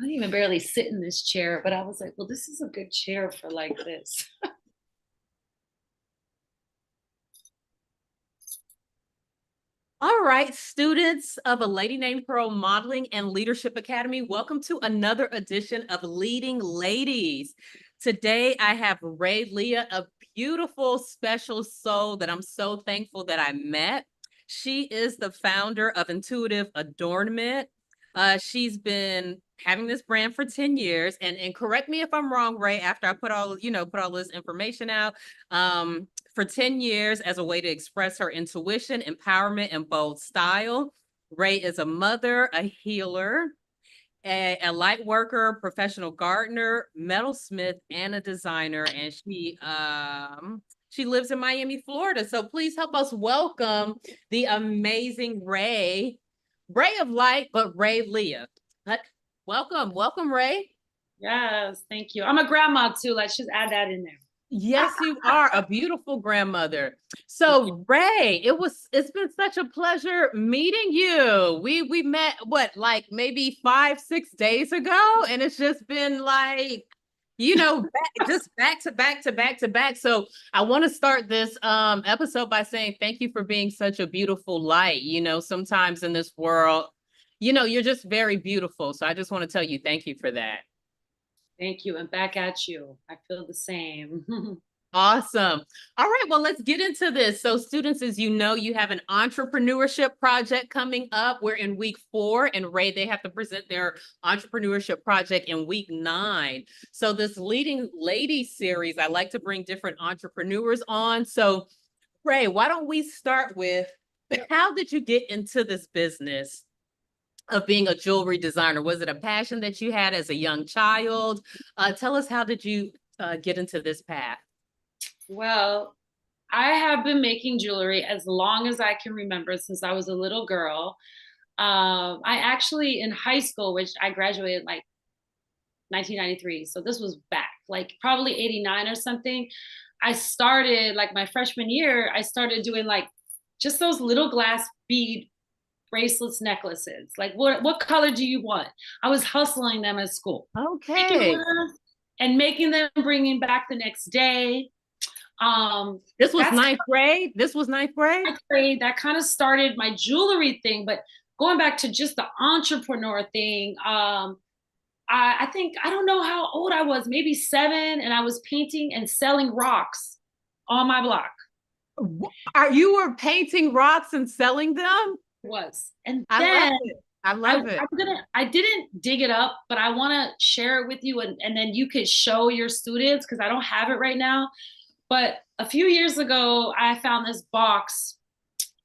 don't even barely sit in this chair, but I was like, well, this is a good chair for like this. All right, students of A Lady Named Pearl Modeling and Leadership Academy, welcome to another edition of Leading Ladies. Today, I have Leah, a beautiful, special soul that I'm so thankful that I met. She is the founder of Intuitive Adornment. She's been having this brand for 10 years, and correct me if I'm wrong, Ray, after I put all this information out. For 10 years as a way to express her intuition, empowerment, and bold style. Ray is a mother, a healer, a light worker, professional gardener, metalsmith, and a designer. And she lives in Miami, Florida. So please help us welcome the amazing Ray, Ray of Light, but Ray Leah. Welcome, Ray. Yes, thank you. I'm a grandma too. Let's just add that in there. Yes, you are a beautiful grandmother. So, Ray, it's been such a pleasure meeting you. We met like maybe 5, 6 days ago, and it's just been like, just back to back to back to back. So I want to start this episode by saying thank you for being such a beautiful light. Sometimes in this world, you're just very beautiful. So I just want to tell you thank you for that. Thank you. And back at you. I feel the same. Awesome. All right, well, let's get into this. So students, as you know, you have an entrepreneurship project coming up. We're in week 4, and Ray, they have to present their entrepreneurship project in week 9. So this Leading Ladies series, I like to bring different entrepreneurs on. So Ray, why don't we start with, how did you get into this business of being a jewelry designer? Was it a passion that you had as a young child? Tell us, how did you get into this path? Well, I have been making jewelry as long as I can remember since I was a little girl. I actually, in high school, which I graduated like 1993, so this was back like probably 89 or something. I started like my freshman year, I started doing like just those little glass bead bracelets, necklaces. Like what color do you want? I was hustling them at school. Making Okay. orders and making them, bringing back the next day. This was That's ninth grade. This was ninth grade. I trade that kind of started my jewelry thing. But going back to just the entrepreneur thing, I think I don't know how old I was, maybe 7, and I was painting and selling rocks on my block. Are you were painting rocks and selling them? It was, and I love then it. I love it. I didn't dig it up, but I want to share it with you, and then you could show your students because I don't have it right now. But a few years ago, I found this box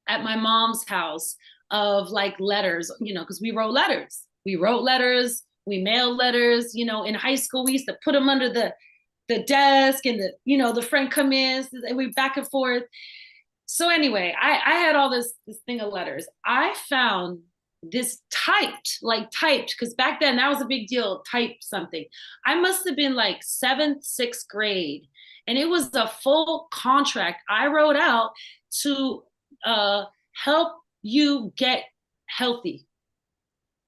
at my mom's house of like letters, because we wrote letters. We wrote letters, we mailed letters, in high school, we used to put them under the desk, and the friend come in, and we back and forth. So anyway, I had all this thing of letters. I found this typed, because back then that was a big deal, type something. I must have been like 7th, 6th grade. And it was a full contract I wrote out to help you get healthy.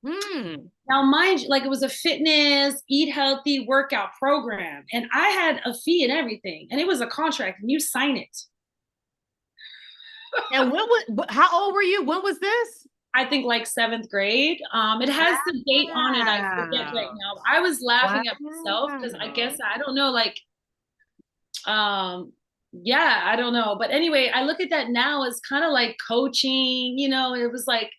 Now, mind you, like it was a fitness, eat healthy workout program. And I had a fee and everything. And it was a contract, and you sign it. And how old were you? When was this? I think like 7th grade. It has the date on it. I forget right now. I was laughing at myself because I guess I don't know, like, yeah, I don't know. But anyway, I look at that now as kind of like coaching. It was like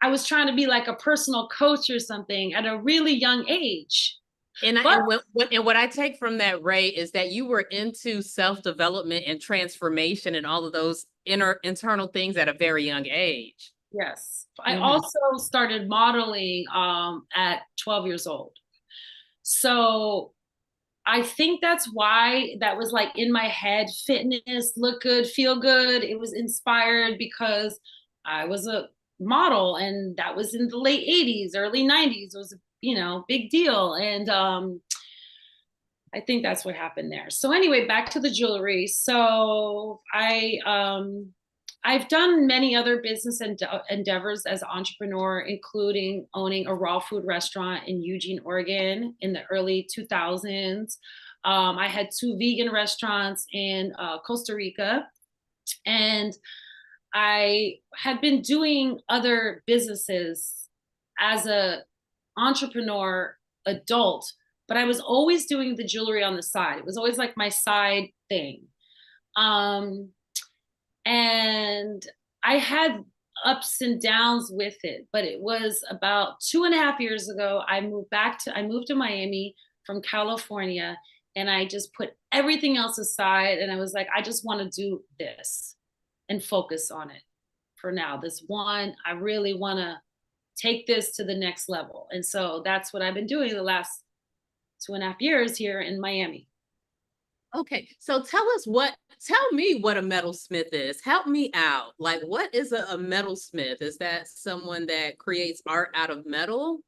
I was trying to be like a personal coach or something at a really young age. And what I take from that, Ray, is that you were into self-development and transformation and all of those internal things at a very young age. Yes. I also started modeling at 12 years old. So I think that's why that was like in my head: fitness, look good, feel good. It was inspired because I was a model, and that was in the late 80s, early 90s. It was big deal. And I think that's what happened there. So anyway, back to the jewelry. So I I've done many other business endeavors as an entrepreneur, including owning a raw food restaurant in Eugene, Oregon in the early 2000s. I had two vegan restaurants in Costa Rica, and I had been doing other businesses as a entrepreneur adult, but I was always doing the jewelry on the side. It was always like my side thing. Um, and I had ups and downs with it, but it was about 2.5 years ago. I moved to Miami from California, and I just put everything else aside. And I was like, I just want to do this and focus on it for now. This one, I really want to take this to the next level. And so that's what I've been doing the last 2.5 years here in Miami. Okay, so tell me what a metalsmith is. Help me out. Like, what is a metalsmith? Is that someone that creates art out of metal?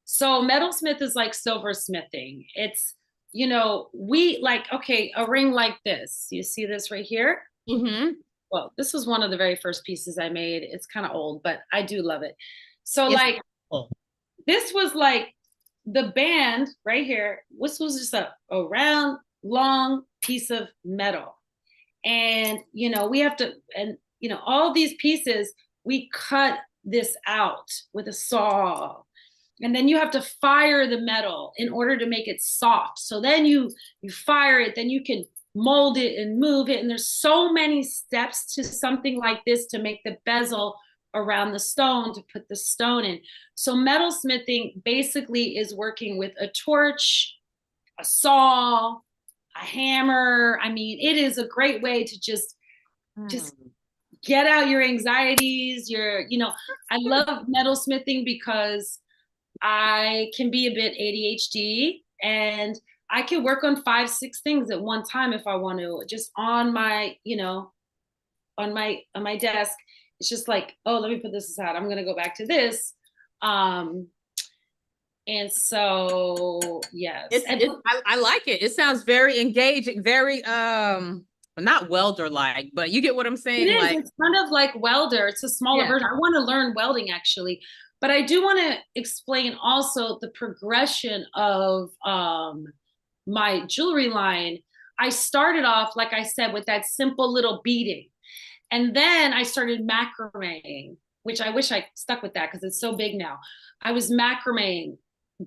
So metalsmith is like silversmithing. It's, we like, okay, a ring like this. You see this right here? Mm-hmm. Well, this was one of the very first pieces I made. It's kind of old, but I do love it. So It's like this was like the band right here. This was just a round, long piece of metal. And, we have to, and, all these pieces, we cut this out with a saw. And then you have to fire the metal in order to make it soft. So then you fire it, then you can mold it and move it. And there's so many steps to something like this to make the bezel around the stone to put the stone in. So metalsmithing basically is working with a torch, a saw, a hammer. I mean, it is a great way to just get out your anxieties. I love metalsmithing because I can be a bit ADHD, and I can work on 5, 6 things at one time if I want to, just on my, on my desk. It's just like, oh, let me put this aside. I'm gonna go back to this. Um, and so yes. I like it. It sounds very engaging, very not welder like, but you get what I'm It saying? is. Like, It's kind of like welder. It's a smaller yeah. version. I want to learn welding actually, but I do want to explain also the progression of my jewelry line. I started off, like I said, with that simple little beading. And then I started macrameing, which I wish I stuck with that because it's so big now. I was macrameing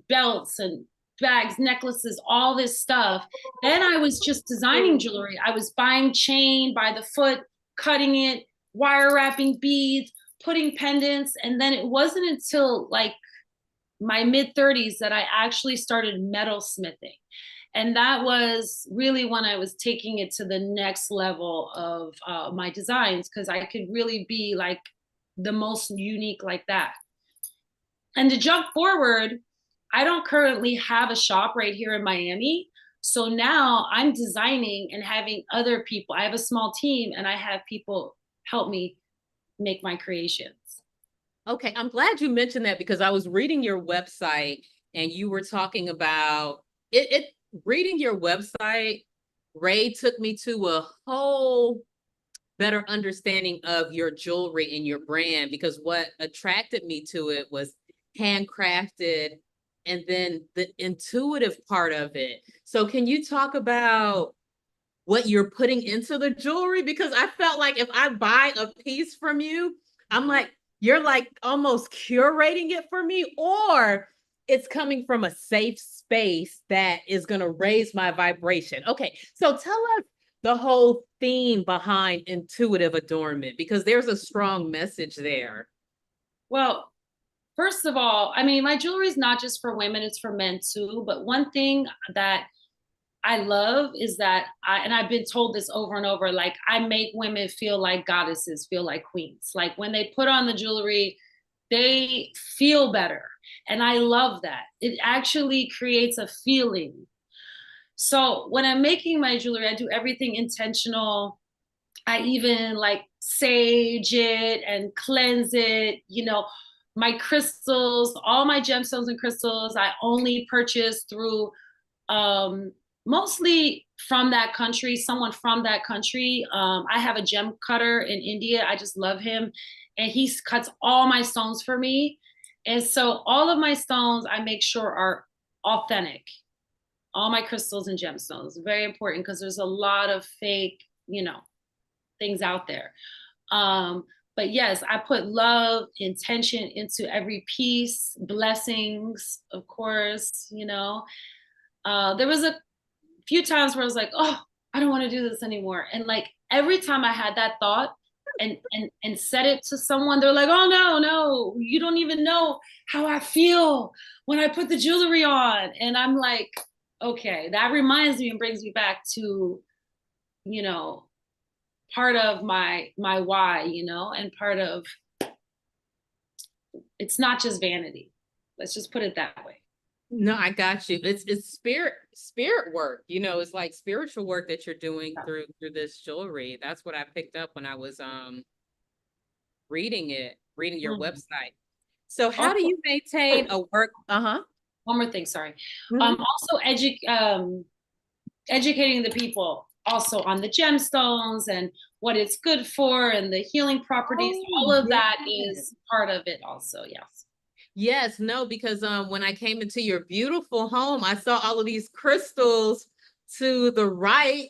belts and bags, necklaces, all this stuff. Then I was just designing jewelry. I was buying chain by the foot, cutting it, wire wrapping beads, putting pendants. And then it wasn't until like my mid 30s that I actually started metal smithing. And that was really when I was taking it to the next level of my designs, because I could really be like the most unique like that. And to jump forward, I don't currently have a shop right here in Miami. So now I'm designing and having other people. I have a small team and I have people help me make my creations. Okay, I'm glad you mentioned that because I was reading your website and you were talking about it reading your website, Ray took me to a whole better understanding of your jewelry and your brand because what attracted me to it was handcrafted and then the intuitive part of it. So can you talk about what you're putting into the jewelry? Because I felt like if I buy a piece from you, I'm like, you're like almost curating it for me, or it's coming from a safe space that is going to raise my vibration. Okay, so tell us the whole theme behind intuitive adornment because there's a strong message there. Well, first of all, I mean, my jewelry is not just for women, it's for men too. But one thing that I love is that and I've been told this over and over, like I make women feel like goddesses, feel like queens. Like when they put on the jewelry, they feel better. And I love that. It actually creates a feeling. So when I'm making my jewelry, I do everything intentional. I even like sage it and cleanse it. My crystals, all my gemstones and crystals, I only purchase through mostly from that country, someone from that country. I have a gem cutter in India. I just love him. And he cuts all my stones for me. And so all of my stones I make sure are authentic. All my crystals and gemstones. Very important because there's a lot of fake, things out there. Um, but yes, I put love, intention into every piece, blessings, of course, There was a few times where I was like, oh, I don't want to do this anymore. And like every time I had that thought and said it to someone, they're like, oh no, you don't even know how I feel when I put the jewelry on. And I'm like, okay, that reminds me and brings me back to, you know, part of my why, and part of it's not just vanity. Let's just put it that way. No, I got you. It's spirit work. It's like spiritual work that you're doing through this jewelry. That's what I picked up when I was reading your website. So how do Also, you maintain a work? Uh-huh. one more thing, sorry. Mhm. Also educating the people also on the gemstones and what it's good for and the healing properties. Oh, All of yeah. that is part of it also, yes. Yes, no, because when I came into your beautiful home, I saw all of these crystals to the right,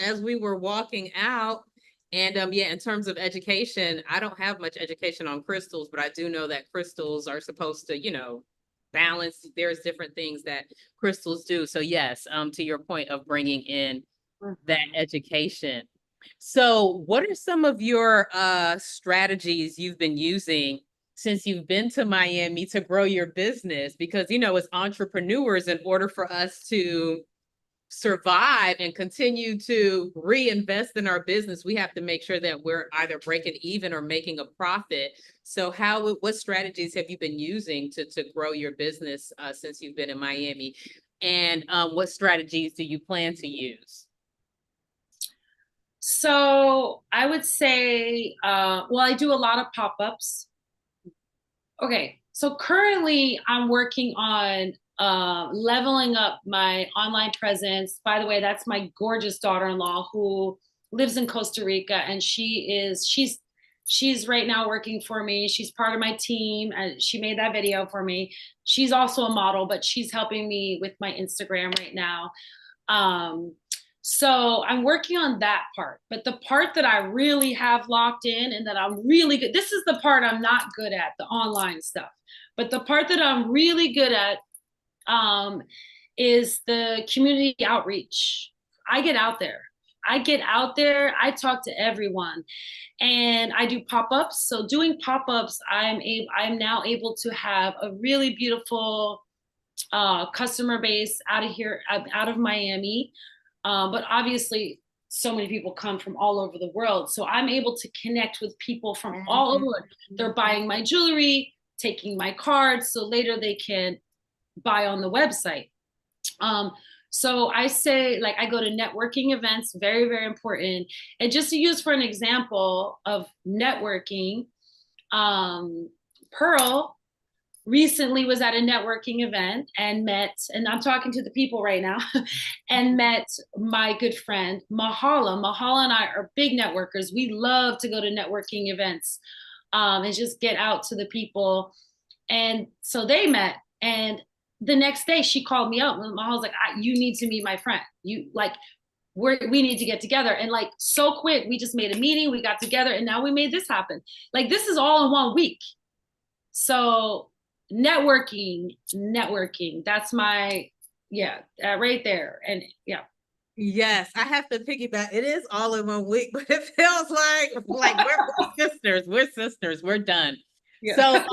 as we were walking out. And yeah, in terms of education, I don't have much education on crystals, but I do know that crystals are supposed to, balance. There's different things that crystals do. So yes, to your point of bringing in that education. So what are some of your strategies you've been using since you've been to Miami to grow your business? Because, as entrepreneurs, in order for us to survive and continue to reinvest in our business, we have to make sure that we're either breaking even or making a profit. So what strategies have you been using to grow your business since you've been in Miami? And what strategies do you plan to use? So I would say, well, I do a lot of pop-ups. Okay, so currently I'm working on leveling up my online presence. By the way, that's my gorgeous daughter-in-law who lives in Costa Rica, and she's right now working for me. She's part of my team, and she made that video for me. She's also a model, but she's helping me with my Instagram right now. Um, so I'm working on that part. But the part that I really have locked in and that I'm really good, this is the part I'm not good at, the online stuff. But the part that I'm really good at um, is the community outreach. I get out there. I get out there, I talk to everyone, and I do pop-ups. So doing pop-ups, I'm now able to have a really beautiful customer base out of here, out of Miami. But obviously, so many people come from all over the world. So I'm able to connect with people from all over. They're buying my jewelry, taking my cards, so later they can buy on the website. Um, so I say, like, I go to networking events, very, very important. And just to use for an example of networking, Pearl recently was at a networking event and met, and I'm talking to the people right now, and met my good friend Mahala. Mahala and I are big networkers. We love to go to networking events and just get out to the people. And so they met, and the next day she called me up. And Mahala's like, "You need to meet my friend. You like." We need to get together, and like so quick we just made a meeting, we got together, and now we made this happen. Like this is all in 1 week. So networking, that's my, yeah, right there. And yeah. Yes, I have to piggyback. It is all in 1 week, but it feels like we're sisters. We're sisters. We're done. Yeah. So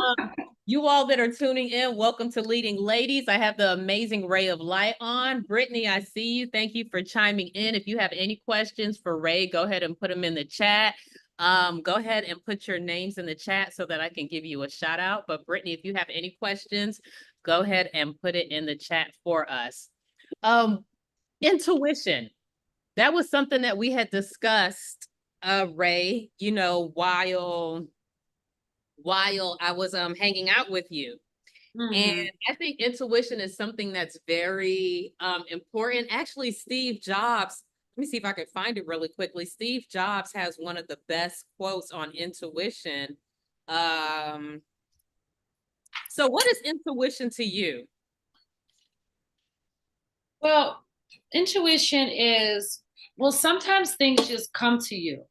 you all that are tuning in, welcome to Leading Ladies. I have the amazing Ray of Light on. Brittany, I see you. Thank you for chiming in. If you have any questions for Ray, go ahead and put them in the chat. Go ahead and put your names in the chat so that I can give you a shout out. But Brittany, if you have any questions, go ahead and put it in the chat for us. Intuition. That was something that we had discussed, Ray, while I was hanging out with you. And Mm-hmm. I think intuition is something that's very important. Actually, Steve Jobs, let me see if I can find it really quickly. Steve Jobs has one of the best quotes on intuition. Um, so what is intuition to you? Well, intuition is, well, sometimes things just come to you.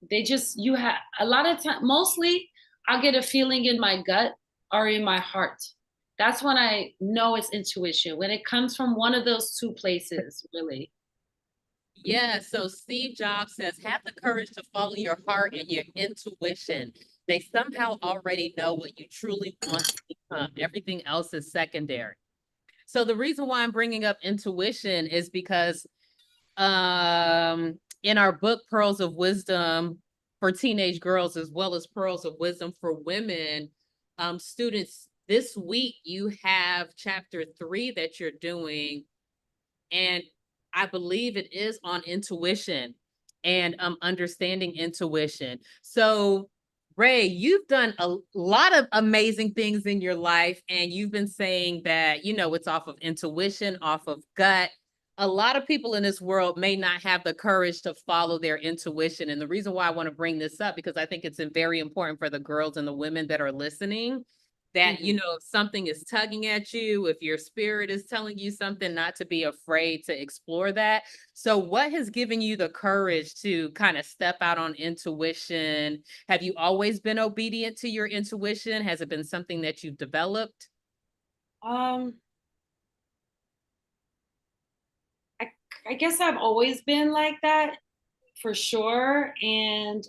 They just, you have a lot of time, mostly I'll get a feeling in my gut or in my heart. That's when I know it's intuition, when it comes from one of those two places, really. Yeah, so Steve Jobs says, have the courage to follow your heart and your intuition. They somehow already know what you truly want to become. Everything else is secondary. So the reason why I'm bringing up intuition is because in our book Pearls of Wisdom for teenage girls as well as Pearls of Wisdom for women, students, this week you have chapter 3 that you're doing, and I believe it is on intuition and understanding intuition. So Ray, you've done a lot of amazing things in your life, and you've been saying that, you know, it's off of intuition, off of gut. A lot of people in this world may not have the courage to follow their intuition. And the reason why I want to bring this up, because I think it's very important for the girls and the women that are listening, that, you Mhm. know, if something is tugging at you, if your spirit is telling you something, not to be afraid to explore that. So what has given you the courage to kind of step out on intuition? Have you always been obedient to your intuition? Has it been something that you've developed? Um, I, I guess I've always been like that for sure. And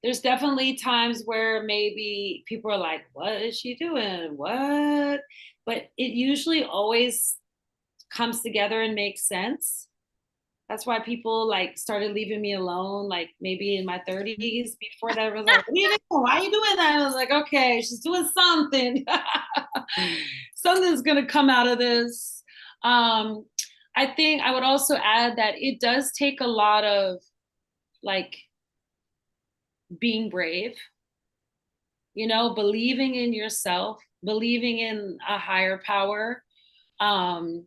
there's definitely times where maybe people are like, what is she doing? What? But it usually always comes together and makes sense. That's why people like started leaving me alone, like maybe in my 30s. Before that, I was like, what are you doing? Why are you doing that? And I was like, okay, she's doing something. Something's gonna come out of this. Um, I think I would also add that it does take a lot of like being brave, believing in yourself, believing in a higher power, um,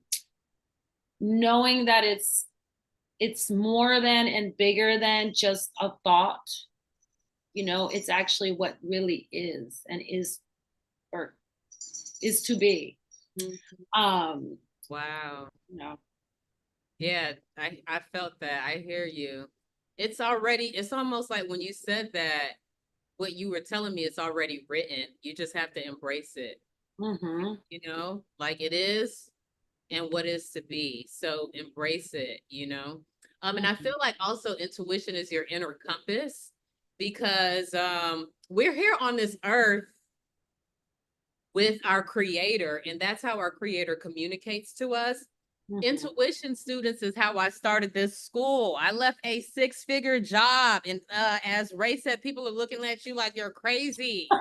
knowing that it's more than and bigger than just a thought. It's actually what really is and is or is to be. Mhm. Um, Wow. you know. Yeah, I felt that. I hear you. It's almost like when you said that, what you were telling me, it's already written. You just have to embrace it, Mm-hmm. you know, like it is and what is to be. So embrace it, you know. And I Mm-hmm. feel like also intuition is your inner compass, because we're here on this earth with our creator, and that's how our creator communicates to us. Mm-hmm. Intuition, students, is how I started this school. I left a 6-figure job, and as Ray said, people are looking at you like you're crazy.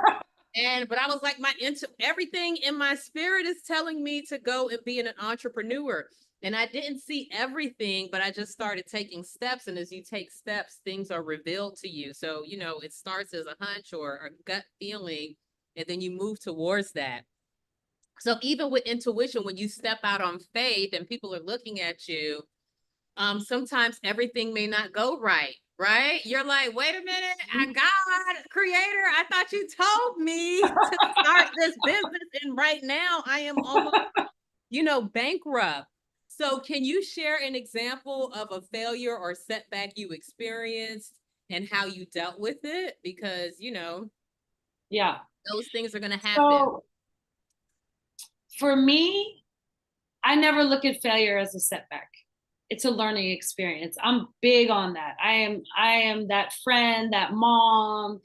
But I was like, everything in my spirit is telling me to go and be an entrepreneur. And I didn't see everything, but I just started taking steps. And as you take steps, things are revealed to you. So, you know, it starts as a hunch or a gut feeling, and then you move towards that. So even with intuition, when you step out on faith and people are looking at you, sometimes everything may not go right, right? You're like, wait a minute, God, creator, I thought you told me to start this business, and right now I am almost, you know, bankrupt. So can you share an example of a failure or setback you experienced and how you dealt with it? Because, you know, Yeah. those things are going to happen. So for me, I never look at failure as a setback. It's a learning experience. I'm big on that. I am that friend, that mom,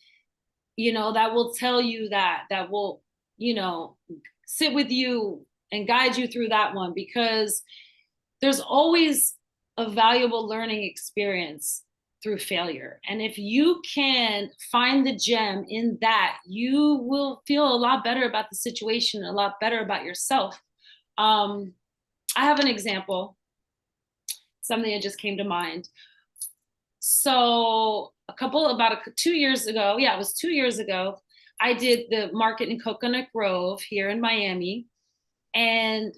that will tell you that will, you know, sit with you and guide you through that one, because there's always a valuable learning experience through failure. And if you can find the gem in that, you will feel a lot better about the situation, a lot better about yourself. Um, I have an example, something that just came to mind. So about 2 years ago, yeah, it was 2 years ago. I did the market in Coconut Grove here in Miami. And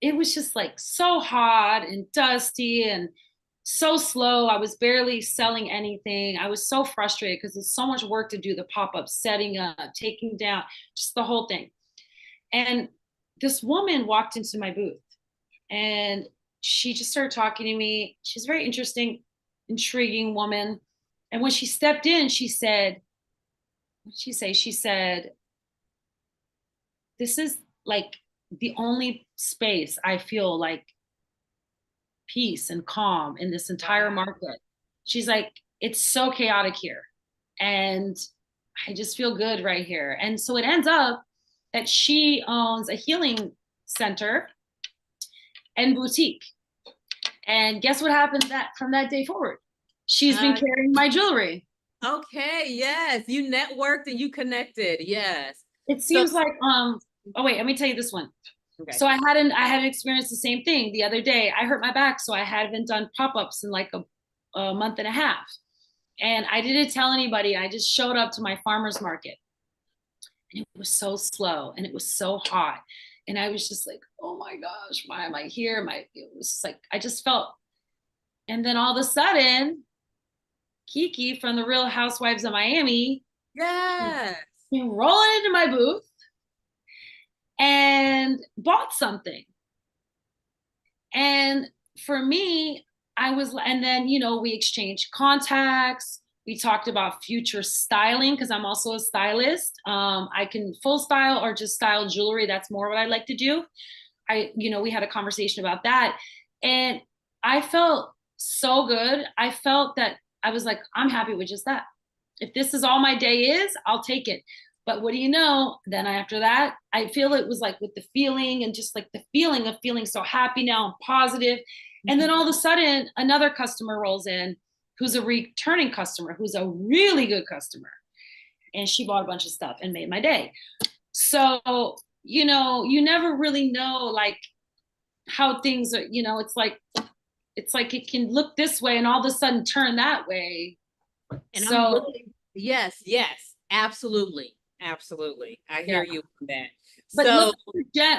it was just like so hot and dusty and so slow. I was barely selling anything. I was so frustrated because there's so much work to do, the pop-up, setting up, taking down, just the whole thing. And this woman walked into my booth and she just started talking to me. She's a very interesting, intriguing woman. And when she stepped in, she said, what did she say? She said, this is like the only space I feel like peace and calm in this entire market. She's like, it's so chaotic here. And I just feel good right here. And so it ends up that she owns a healing center and boutique. And guess what happened that from that day forward? She's been carrying my jewelry. Okay, yes. You networked and you connected. Yes. It seems like oh wait, let me tell you this one. Okay. So I hadn't experienced the same thing the other day. I hurt my back, so I hadn't done pop-ups in like a month and a half. And I didn't tell anybody. I just showed up to my farmer's market. And it was so slow and it was so hot. And I was just like, oh my gosh, why am I here? It was just like, I just felt. And then all of a sudden, Kiki from the Real Housewives of Miami, yes, came rolling into my booth and bought something. And for me, and then, we exchanged contacts. We talked about future styling because I'm also a stylist. I can full style or just style jewelry. That's more what I like to do. We had a conversation about that. And I felt so good. I felt that I was like, I'm happy with just that. If this is all my day is, I'll take it. But what do you know? Then after that, I feel it was like with the feeling and just like the feeling of feeling so happy now and positive. And then all of a sudden, another customer rolls in who's a returning customer, who's a really good customer. And she bought a bunch of stuff and made my day. So, you never really know like how things are, it's like it can look this way and all of a sudden turn that way. And so, yes, absolutely. Absolutely. I hear you on that. But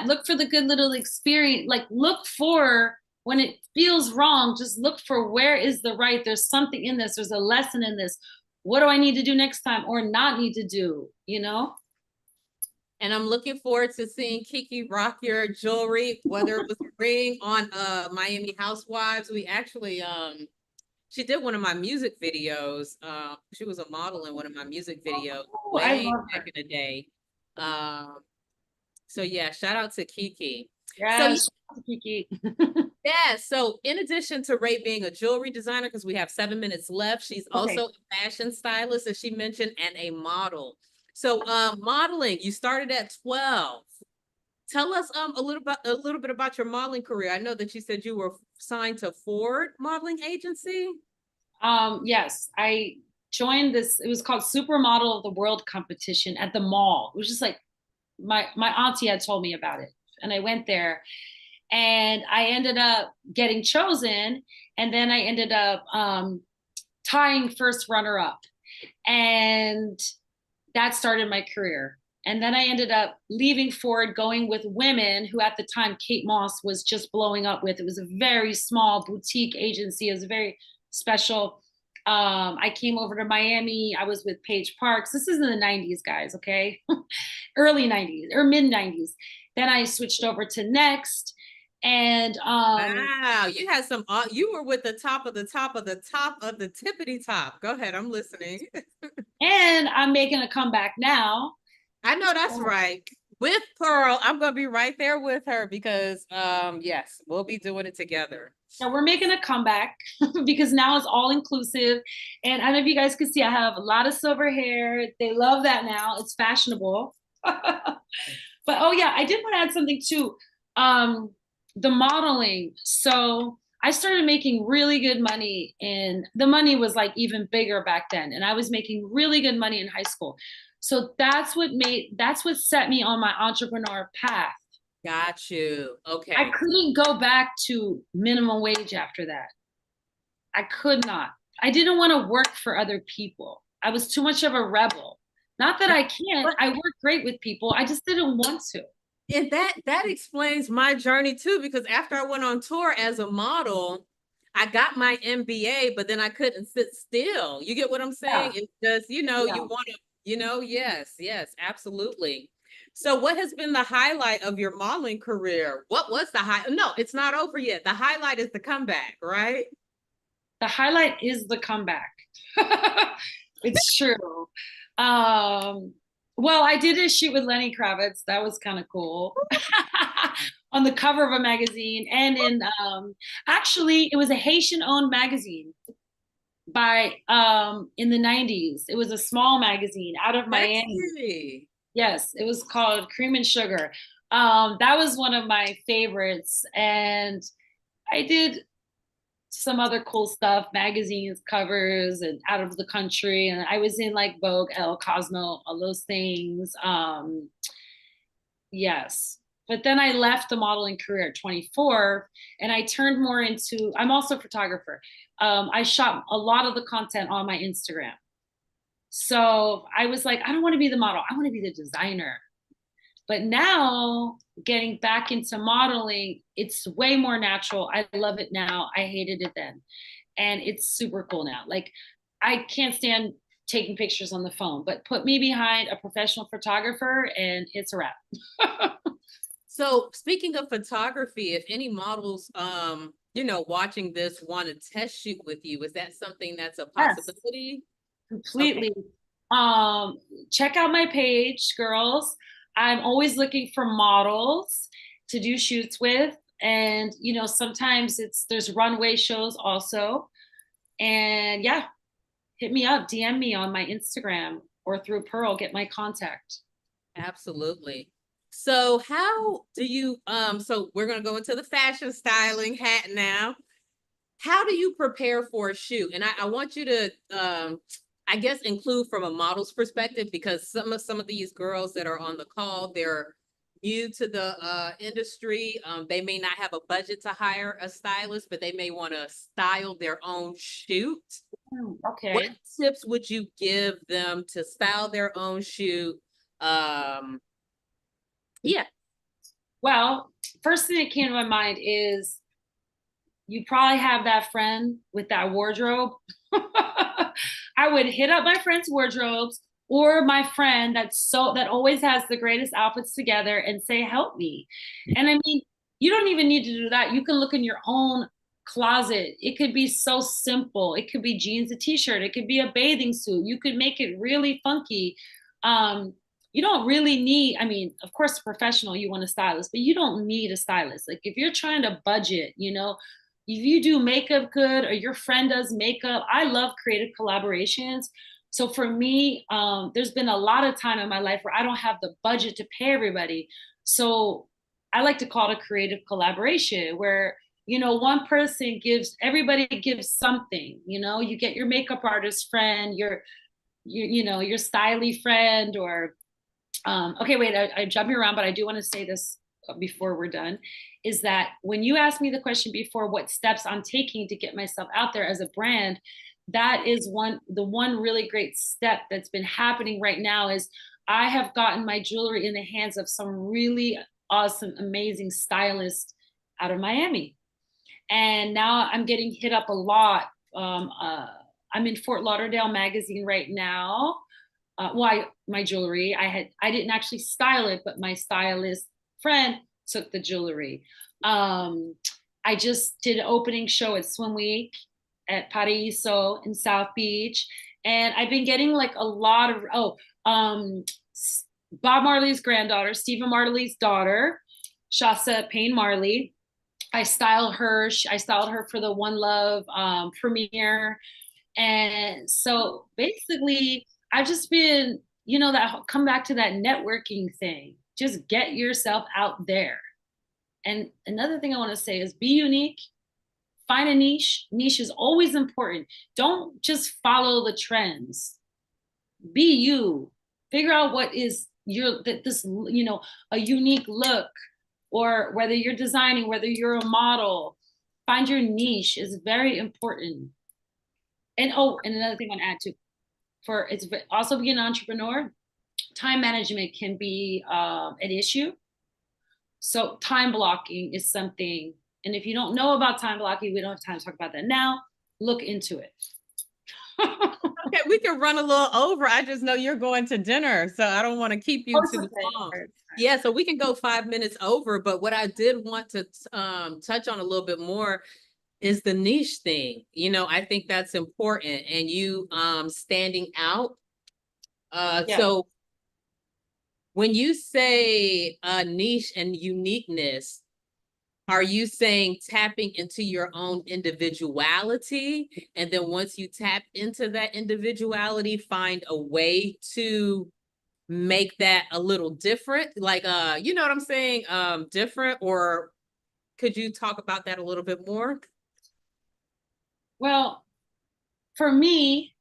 look for the good little experience. Like look for when it feels wrong, just look for where is the right. There's something in this. There's a lesson in this. What do I need to do next time or not need to do, And I'm looking forward to seeing Kiki rock your jewelry, whether it was a ring on Miami Housewives. We actually she did one of my music videos. She was a model in one of my music videos way back in the day. So yeah, shout out to Kiki. Yes, so, Kiki. Yeah, so in addition to Ray being a jewelry designer, because we have 7 minutes left, she's also a fashion stylist, as she mentioned, and a model. So modeling, you started at 12. Tell us a little bit about your modeling career. I know that you said you were signed to Ford Modeling Agency. Yes, I joined this. It was called Supermodel of the World competition at the mall. It was just like my auntie had told me about it, and I went there, and I ended up getting chosen, and then I ended up tying first runner up, and that started my career. And then I ended up leaving Ford, going with women who at the time Kate Moss was just blowing up with. It was a very small boutique agency. It was very special. I came over to Miami. I was with Paige Parks. This is in the 90s, guys, okay? Early 90s or mid 90s. Then I switched over to Next. And wow, you had some, you were with the top of the top of the top of the tippity top. Go ahead, I'm listening. And I'm making a comeback now. I know that's right. With Pearl, I'm going to be right there with her because, yes, we'll be doing it together. Now we're making a comeback because now it's all inclusive. And I don't know if you guys can see, I have a lot of silver hair. They love that now. It's fashionable. But oh yeah, I did want to add something too. The modeling. So I started making really good money, and the money was like even bigger back then. And I was making really good money in high school. So that's what set me on my entrepreneur path. Got you. Okay. I couldn't go back to minimum wage after that. I could not. I didn't want to work for other people. I was too much of a rebel. Not that I can't. But I work great with people. I just didn't want to. and that explains my journey too, because after I went on tour as a model, I got my MBA, but then I couldn't sit still. You get what I'm saying? Yeah. It's just, you Yeah. want to, yes, yes, absolutely. So what has been the highlight of your modeling career? What was the high? No, it's not over yet. The highlight is the comeback, right? The highlight is the comeback. It's true. Um, well, I did a shoot with Lenny Kravitz. That was kind of cool. On the cover of a magazine, and actually it was a Haitian owned magazine by in the 90s. It was a small magazine out of Miami. Sexy. Yes, it was called Cream and Sugar. That was one of my favorites, and I did some other cool stuff, magazines, covers, and out of the country. And I was in like Vogue, Elle, Cosmo, all those things. Yes. But then I left the modeling career at 24 and I turned more into, I'm also a photographer. I shot a lot of the content on my Instagram. So I was like, I don't want to be the model, I want to be the designer. But now getting back into modeling, it's way more natural. I love it now. I hated it then. And it's super cool now. Like I can't stand taking pictures on the phone, but put me behind a professional photographer and it's a wrap. So speaking of photography, if any models, watching this want to test shoot with you, is that something that's a Yes, possibility? Okay, completely. Um, Check out my page, girls. I'm always looking for models to do shoots with. And sometimes there's runway shows also. And yeah, hit me up, DM me on my Instagram or through Pearl, get my contact. absolutely. So how do you, so we're going to go into the fashion styling hat now. How do you prepare for a shoot? And I want you to, I guess, include from a model's perspective, because some of these girls that are on the call, they're new to the industry. They may not have a budget to hire a stylist, but they may want to style their own shoot. What Okay. tips would you give them to style their own shoot? Um, yeah, Well, first thing that came to my mind is you probably have that friend with that wardrobe. I would hit up my friend's wardrobes or my friend that always has the greatest outfits together and say, help me. And I mean, you don't even need to do that. You can look in your own closet. It could be so simple. It could be jeans, a t-shirt, it could be a bathing suit. You could make it really funky. You don't really need, I mean, of course, a professional, you want a stylist, but you don't need a stylist. Like if you're trying to budget, if you do makeup good or your friend does makeup, I love creative collaborations. So for me, there's been a lot of time in my life where I don't have the budget to pay everybody. So I like to call it a creative collaboration where, one person gives, everybody gives something, you get your makeup artist friend, your styly friend, or okay, wait, I'm jumping around, but I do want to say this before we're done, is that when you asked me the question before, what steps I'm taking to get myself out there as a brand, that is the one really great step that's been happening right now is I have gotten my jewelry in the hands of some really awesome, amazing stylists out of Miami. And now I'm getting hit up a lot. Um, uh, I'm in Fort Lauderdale magazine right now. My jewelry, I didn't actually style it, but my stylist friend took the jewelry. I just did an opening show at Swim Week at Paraiso in South Beach, and I've been getting like a lot of Bob Marley's granddaughter, Stephen Marley's daughter, Shasa Payne Marley. I styled her. I styled her for the One Love premiere, and so basically, I've just been, that come back to that networking thing. Just get yourself out there. And another thing I want to say is be unique, find a niche. Niche is always important. Don't just follow the trends. Be you. Figure out what is a unique look, or whether you're designing, whether you're a model. Find your niche is very important. And another thing I want to add too, for it's also be an entrepreneur. time management can be an issue. So time blocking is something, and if you don't know about time blocking, we don't have time to talk about that now. Look into it. Okay, we can run a little over. I just know you're going to dinner, so I don't want to keep you Oh, it's too okay. long. Yeah, so we can go 5 minutes over, but what I did want to touch on a little bit more is the niche thing. You know, I think that's important, and you standing out. Yeah. So when you say niche and uniqueness, are you saying tapping into your own individuality? And then once you tap into that individuality, find a way to make that a little different? Like, you know what I'm saying? Different, or could you talk about that a little bit more? Well, for me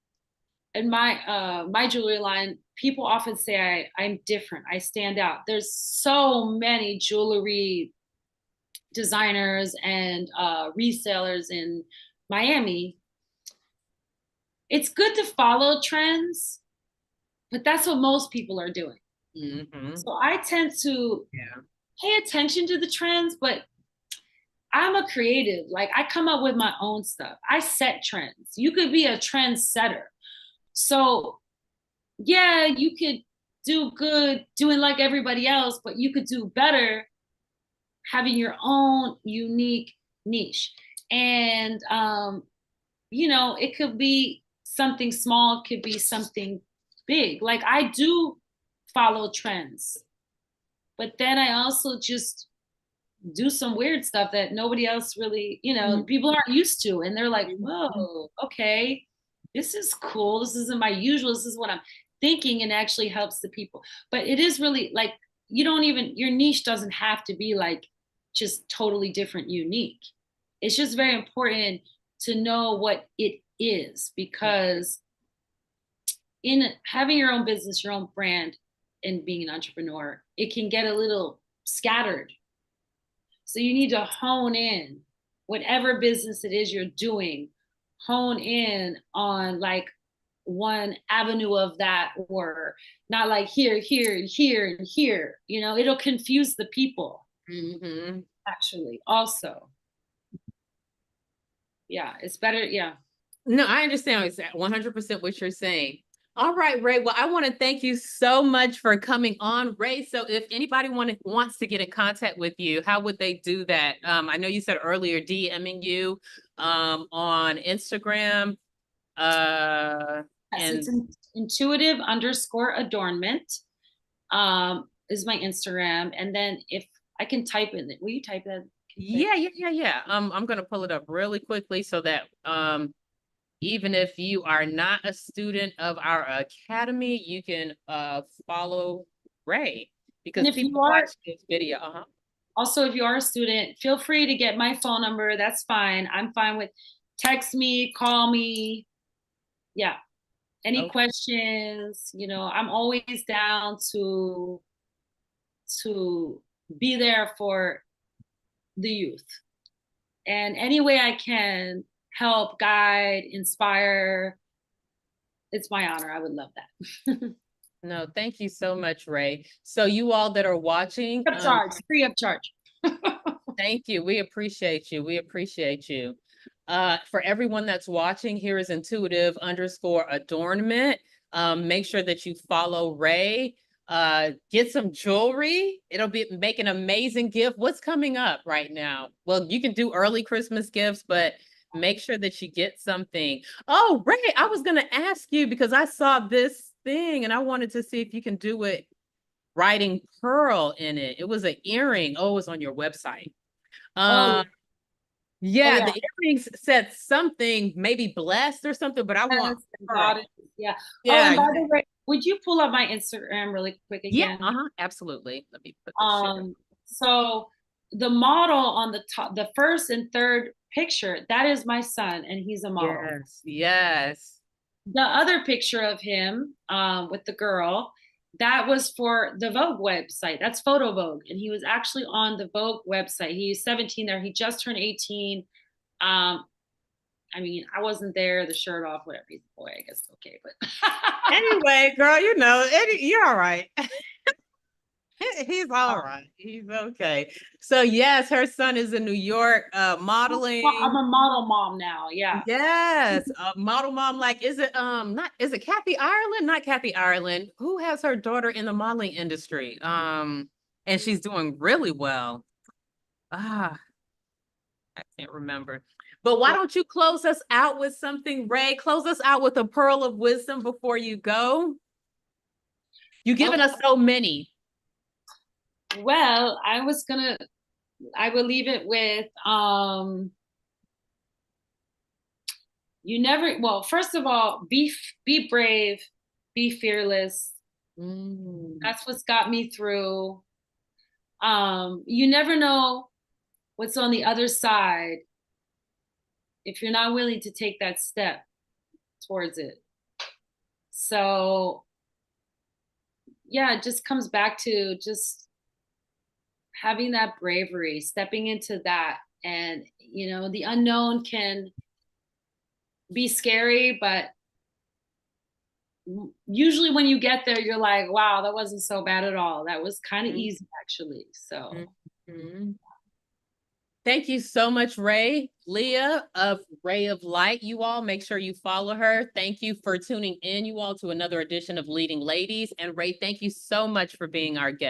and my jewelry line, people often say I'm different. I stand out. There's so many jewelry designers and resellers in Miami. It's good to follow trends, but that's what most people are doing. Mm-hmm. So I tend to Yeah. pay attention to the trends, but I'm a creative. Like I come up with my own stuff. I set trends. You could be a trend setter. So yeah, you could do good doing like everybody else, but you could do better having your own unique niche. And it could be something small, it could be something big. Like I do follow trends, but then I also just do some weird stuff that nobody else really, people aren't used to. And they're like, Mm-hmm. whoa, okay, this is cool. This isn't my usual. This is what I'm thinking, and actually helps the people. But it is really like, your niche doesn't have to be like just totally different, unique. It's just very important to know what it is, because in having your own business, your own brand, and being an entrepreneur, it can get a little scattered. So you need to hone in whatever business it is you're doing, hone in on like one avenue of that, or not like here, here, and here, and here. It'll confuse the people Mm-hmm. actually, also. Yeah, it's better. Yeah. No, I understand 100% what you're saying. All right, Ray. Well, I want to thank you so much for coming on, Ray. So if anybody wants to get in contact with you, how would they do that? I know you said earlier DMing you on Instagram. Yes, it's And intuitive underscore adornment is my Instagram. And then if I can type in it, will you type that? yeah. I'm gonna pull it up really quickly so that even if you are not a student of our academy, you can follow Ray And because if people you are watch this video. Uh-huh. Also, if you are a student, feel free to get my phone number. That's fine. I'm fine with text me, call me. Yeah. Any Okay. questions, I'm always down to be there for the youth. And any way I can help, guide, inspire, it's my honor. I would love that. No, thank you so much, Ray. So you all that are watching, Free of charge, free of charge. thank you. We appreciate you. We appreciate you. For everyone that's watching, here is intuitive underscore adornment. Make sure that you follow Ray. Get some jewelry. It'll make an amazing gift. What's coming up right now? Well, you can do early Christmas gifts, but make sure that you get something. Oh, Ray, I was going to ask you because I saw this thing and I wanted to see if you can do it writing pearl in it. It was an earring. Oh, it was on your website. Oh, oh Yeah, yeah. the earrings said something, maybe blessed or something, but I want Yes, got pearl. it. Yeah. Oh, and Yeah, by the way, would you pull up my Instagram really quick yeah, again? absolutely. Let me put this share. So the model on the top, the first and third picture, that is my son, and he's a model. Yes. The other picture of him with the girl, that was for the Vogue website. That's Photo Vogue, and he was actually on the Vogue website. He's 17 there. He just turned 18. Um, I mean, I wasn't there, the shirt off, whatever. He's a boy, I guess. Okay, but Anyway, girl, you're all right. He's all right. He's okay. So yes, her son is in New York, I'm modeling. a model mom now. Yeah. Yes, model mom. Like, is it not? Is it Kathy Ireland? Not Kathy Ireland. Who has her daughter in the modeling industry? And she's doing really well. Ah, I can't remember. But why don't you close us out with something, Ray? Close us out with a pearl of wisdom before you go. You've given us so many. Well, I will leave it with you never well, first of all, be brave, be fearless. Mm, That's what's got me through. You never know what's on the other side if you're not willing to take that step towards it. So yeah, it just comes back to just having that bravery, stepping into that. And, the unknown can be scary, but usually when you get there, you're like, wow, that wasn't so bad at all. That was kind of mm, easy, actually. So, mm. Thank you so much, Ray. Leah of Ray of Light. You all make sure you follow her. Thank you for tuning in, you all, to another edition of Leading Ladies. And Ray, thank you so much for being our guest.